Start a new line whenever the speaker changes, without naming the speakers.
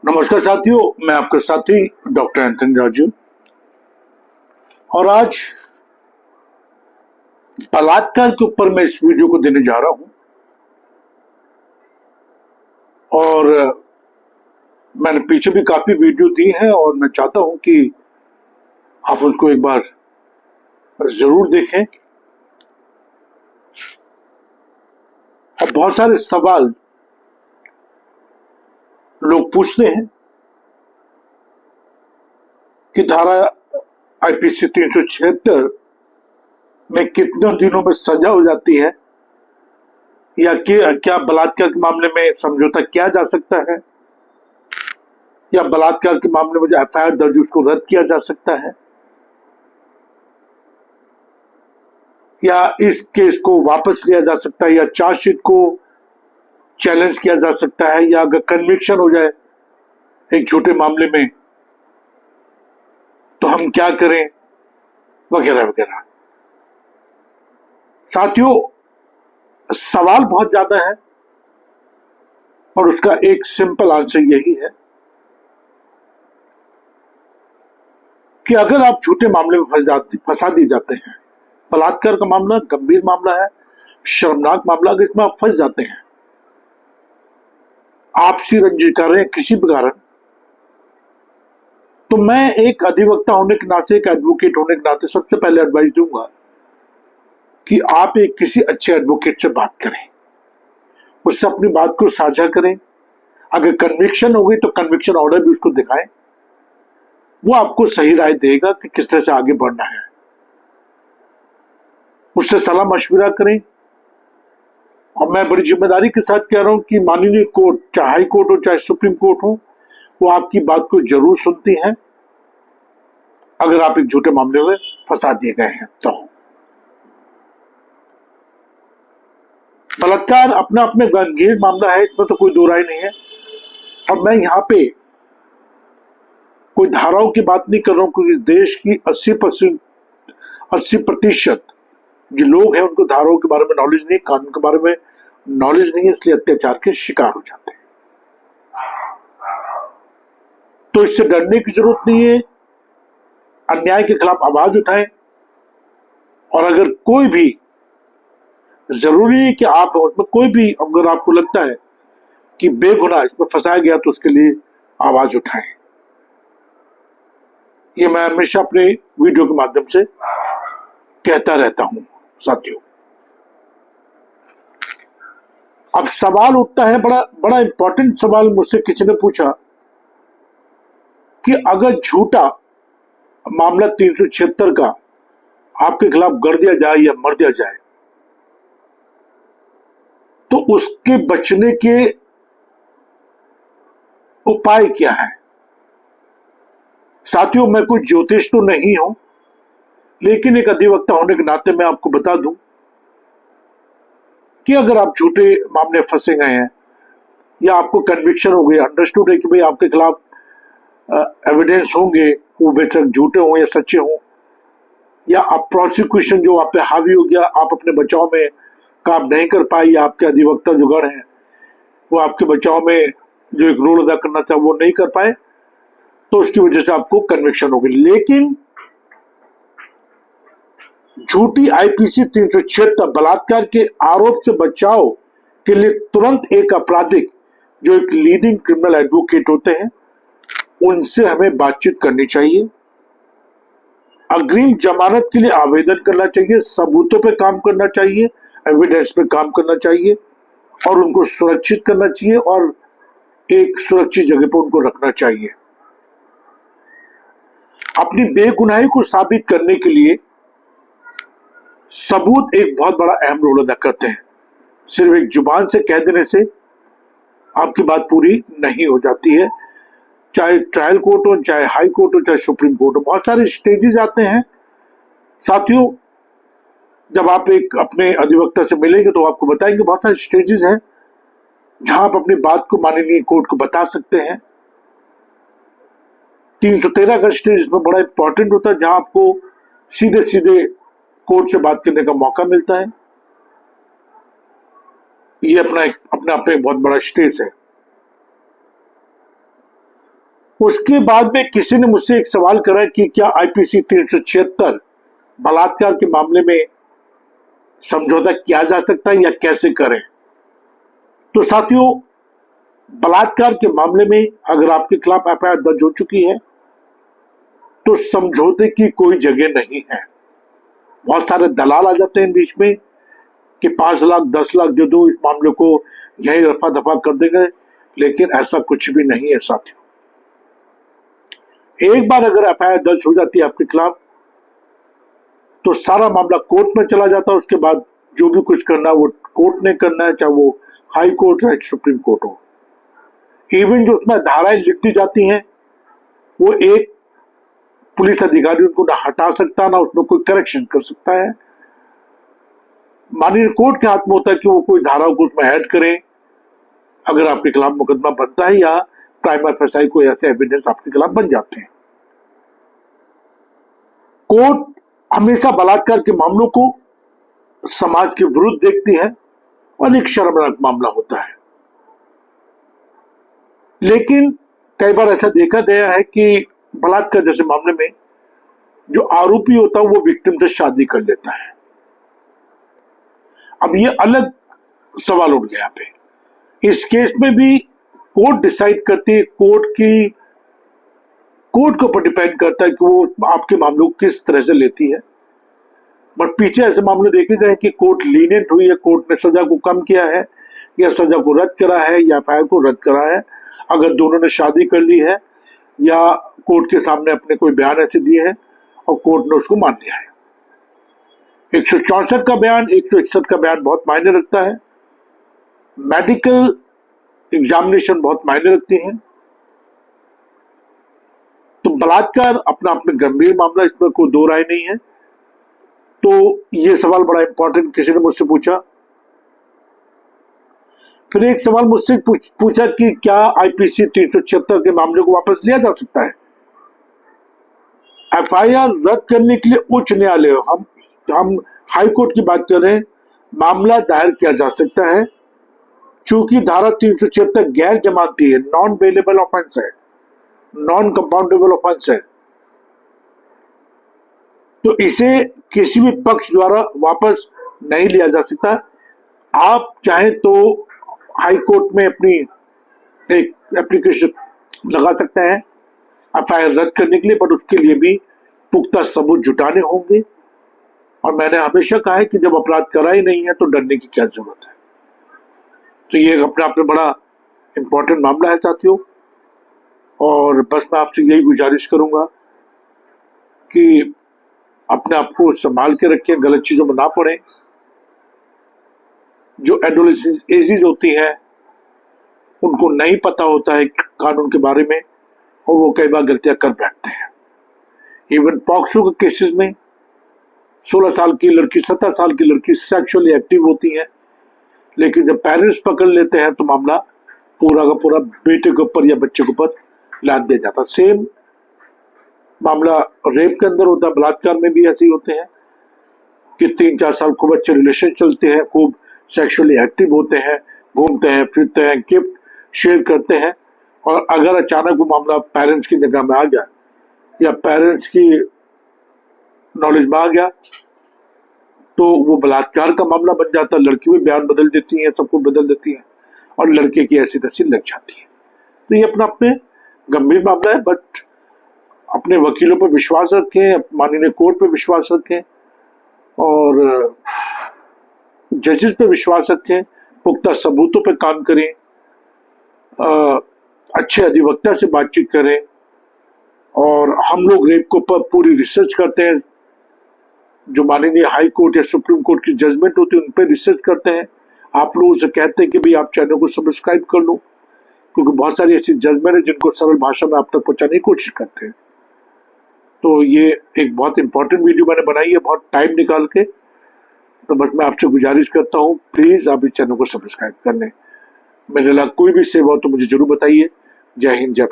नमस्कार साथियों, मैं आपका साथी डॉक्टर एंथनी राजू और आज बलात्कार के ऊपर मैं इस वीडियो को देने जा रहा हूं। और मैंने पीछे भी काफी वीडियो दी है और मैं चाहता हूं कि आप उनको एक बार जरूर देखें। और बहुत सारे सवाल लोग पूछते हैं कि धारा आईपीसी 376 में कितने दिनों में सजा हो जाती है, या क्या बलात्कार के मामले में समझौता किया जा सकता है, या बलात्कार के मामले में जो एफआईआर दर्ज उसको रद्द किया जा सकता है, या इस केस को वापस लिया जा सकता है, या चार्जशीट को चैलेंज किया जा सकता है, या अगर कन्विक्शन हो जाए एक छोटे मामले में तो हम क्या करें, वगैरह वगैरह। साथियों, सवाल बहुत ज्यादा है और उसका एक सिंपल आंसर यही है कि अगर आप झूठे मामले में फंसा दिए जाते हैं, बलात्कार का मामला गंभीर मामला है, शर्मनाक मामला, अगर इसमें आप फंस जाते हैं आपसी रंजिश कर रहे हैं किसी भी कारण, तो मैं एक अधिवक्ता होने के नाते, एक एडवोकेट होने के नाते सबसे पहले एडवाइस दूंगा कि आप एक किसी अच्छे एडवोकेट से बात करें, उससे अपनी बात को साझा करें। अगर कन्विक्शन हो गई तो कन्विक्शन ऑर्डर भी उसको दिखाएं, वो आपको सही राय देगा कि किस तरह से आगे बढ़ना है। उससे सलाह मशविरा करें। और मैं बड़ी जिम्मेदारी के साथ कह रहा हूं कि माननीय कोर्ट, चाहे हाई कोर्ट हो चाहे सुप्रीम कोर्ट हो, वो आपकी बात को जरूर सुनती है अगर आप एक झूठे मामले में फंसा दिए गए हैं तो। बलात्कार अपना आप में गंभीर मामला है, इसमें तो कोई दो राय नहीं है। और मैं यहाँ पे कोई धाराओं की बात नहीं कर रहा हूं, क्योंकि इस देश की 80% जो लोग हैं उनको धाराओं के बारे में नॉलेज नहीं, कानून के बारे में नॉलेज नहीं है, इसलिए अत्याचार के शिकार हो जाते हैं। तो इससे डरने की जरूरत नहीं है, अन्याय के खिलाफ आवाज उठाएं। और अगर कोई भी, जरूरी है कि आप उसमें कोई भी, अगर आपको लगता है कि बेगुनाह इसमें फंसाया गया तो उसके लिए आवाज उठाएं। ये मैं हमेशा अपने वीडियो के माध्यम से कहता रहता हूं साथियों। अब सवाल उठता है, बड़ा बड़ा इंपॉर्टेंट सवाल मुझसे किसी ने पूछा कि अगर झूठा मामला 376 का आपके खिलाफ गढ़ दिया जाए या मर दिया जाए तो उसके बचने के उपाय क्या है। साथियों, मैं कोई ज्योतिष तो नहीं हूं, लेकिन एक अधिवक्ता होने के नाते मैं आपको बता दूं कि अगर आप झूठे मामले फंसे गए हैं या आपको कन्विक्शन हो गया, अंडरस्टूड है कि भाई आपके खिलाफ एविडेंस होंगे, वो बेशक झूठे हों या सच्चे हों, या आप प्रोसिक्यूशन जो आप पे हावी हो गया, आप अपने बचाव में काम नहीं कर पाए, या आपके अधिवक्ता जो गण हैं वो आपके बचाव में जो एक रोल अदा करना था वो नहीं कर पाए, तो उसकी वजह से आपको कन्विक्शन हो गई। लेकिन झूठी आईपीसी 376 बलात्कार के आरोप से बचाव के लिए तुरंत एक आपराधिक जो एक लीडिंग क्रिमिनल एडवोकेट होते हैं उनसे हमें बातचीत करनी चाहिए। अग्रिम जमानत के लिए आवेदन करना चाहिए, सबूतों पे काम करना चाहिए, एविडेंस पे काम करना चाहिए और उनको सुरक्षित करना चाहिए और एक सुरक्षित जगह पर उनको रखना चाहिए। अपनी बेगुनाही को साबित करने के लिए सबूत एक बहुत बड़ा अहम रोल अदा करते हैं। सिर्फ एक जुबान से कह देने से आपकी बात पूरी नहीं हो जाती है, चाहे ट्रायल कोर्ट हो, चाहे हाई कोर्ट हो, चाहे सुप्रीम कोर्ट हो। बहुत सारे स्टेजेस आते हैं साथियों। जब आप एक अपने अधिवक्ता से मिलेंगे तो आपको बताएंगे बहुत सारे स्टेजेस हैं जहां आप अपनी बात को माननीय कोर्ट को बता सकते हैं। 313 का स्टेज इसमें बड़ा इंपॉर्टेंट होता है, जहां आपको सीधे सीधे कोर्ट से बात करने का मौका मिलता है। ये अपने आप में बहुत बड़ा स्टेज है। उसके बाद में किसी ने मुझसे एक सवाल करा कि क्या आईपीसी 376 बलात्कार के मामले में समझौता किया जा सकता है या कैसे करें। तो साथियों, बलात्कार के मामले में अगर आपके खिलाफ एफआईआर दर्ज हो चुकी है तो समझौते की कोई जगह नहीं है। बहुत सारे दलाल आ जाते हैं बीच में कि 5 लाख 10 लाख दे दो, इस मामले को यही रफा दफा कर देंगे, लेकिन ऐसा कुछ भी नहीं है साथियों। एक बार अगर एफआईआर दर्ज हो जाती है आपके खिलाफ तो सारा मामला कोर्ट में चला जाता है। उसके बाद जो भी कुछ करना है वो कोर्ट ने करना है, चाहे वो हाई कोर्ट या सुप्रीम कोर्ट हो। इवन जो उसमें धाराएं लिख दी जाती हैं वो एक पुलिस अधिकारी उनको ना हटा सकता ना उसमें कोई करेक्शन कर सकता है। माननीय कोर्ट के हाथ में होता है कि वो कोई धारा को उसमें ऐड करें अगर आपके खिलाफ मुकदमा बनता है या प्राइमा फेसाई को ऐसे एविडेंस आपके खिलाफ बन जाते हैं। कोर्ट हमेशा बलात्कार के मामलों को समाज के विरुद्ध देखती है और एक शर्मनाक मामला होता है। लेकिन कई बार ऐसा देखा गया है कि बलात्कार जैसे मामले में जो आरोपी होता है वो विक्टिम से शादी कर लेता है। अब ये अलग सवाल उठ गया पे। इस केस में भी कोर्ट डिसाइड करती है, कोर्ट के ऊपर डिपेंड करता है कि वो आपके मामलों को किस तरह से लेती है। बट पीछे ऐसे मामले देखे गए कि कोर्ट लीनियंट हुई है, कोर्ट ने सजा को कम किया है या सजा को रद्द करा है या एफआईआर को रद्द करा है अगर दोनों ने शादी कर ली है या कोर्ट के सामने अपने कोई बयान ऐसे दिए हैं और कोर्ट ने उसको मान लिया है। 164 का बयान, 161 का बयान बहुत मायने रखता है। मेडिकल एग्जामिनेशन बहुत मायने रखती है। तो बलात्कार अपना आप में गंभीर मामला, इसमें कोई दो राय नहीं है। तो ये सवाल बड़ा इंपॉर्टेंट किसी ने मुझसे पूछा। फिर एक सवाल मुझसे पूछा कि क्या आईपीसी 376 के मामले को वापस लिया जा सकता है। एफआईआर रद्द करने के लिए उच्च न्यायालय, हम हाई कोर्ट की बात कर रहे हैं, मामला दायर किया जा सकता है। चूंकि धारा 376 गैर जमानती है, नॉन बेलेबल ऑफेंस है, नॉन कंपाउंडेबल ऑफेंस है, तो इसे किसी भी पक्ष द्वारा वापस नहीं लिया जा सकता। आप चाहे तो हाई कोर्ट में अपनी एक एप्लीकेशन लगा सकते हैं एफआईआर रद्द करने के लिए, बट उसके लिए भी पुख्ता सबूत जुटाने होंगे। और मैंने हमेशा कहा है कि जब अपराध करा ही नहीं है तो डरने की क्या जरूरत है। तो ये अपने आप में बड़ा इंपॉर्टेंट मामला है साथियों। और बस मैं आपसे यही गुजारिश करूंगा कि अपने आप को संभाल के रखें, गलत चीजों में ना पड़े। जो एडोलेसेंस एजेस होती है उनको नहीं पता होता है कानून के बारे में और वो कई बार गलतियां कर बैठते हैं। इवन पॉक्सो के केसेस में 16 साल की लड़की, 17 साल की लड़की सेक्सुअली एक्टिव होती है, लेकिन जब पेरेंट्स पकड़ लेते हैं तो मामला पूरा का पूरा बेटे के ऊपर या बच्चे के ऊपर लाद दिया जाता। सेम मामला रेप के अंदर होता है, बलात्कार में भी ऐसे ही होते हैं कि 3-4 साल खूब अच्छे रिलेशन चलते हैं, खूब सेक्सुअली एक्टिव होते हैं, घूमते हैं, फिरते हैं, गिफ्ट शेयर करते हैं, और अगर अचानक वो मामला पेरेंट्स की निगाह में आ गया या पेरेंट्स की नॉलेज में आ गया तो वो बलात्कार का मामला बन जाता है। लड़की भी बयान बदल देती है, सबको बदल देती है और लड़के की ऐसी तैसी लग जाती है। तो ये अपना अपने गंभीर मामला है, बट अपने वकीलों पर विश्वास रखें, माननीय कोर्ट पर विश्वास रखें और जजेस पे विश्वास रखें, पुख्ता सबूतों पे काम करें, अच्छे अधिवक्ता से बातचीत करें। और हम लोग रेप के ऊपर पूरी रिसर्च करते हैं, जो माननीय हाई कोर्ट या सुप्रीम कोर्ट की जजमेंट होती है उन पर रिसर्च करते हैं। आप लोगों से कहते हैं कि भाई आप चैनल को सब्सक्राइब कर लो, क्योंकि बहुत सारी ऐसी जजमेंट है जिनको सरल भाषा में आप तक पहुंचाने की कोशिश करते हैं। तो ये एक बहुत इंपॉर्टेंट वीडियो मैंने बनाई है, बहुत टाइम निकाल के। तो बस मैं आपसे गुजारिश करता हूँ, प्लीज आप इस चैनल को सब्सक्राइब कर लें। मेरे लिए कोई भी सेवा हो तो मुझे जरूर बताइए। जय हिंद, जय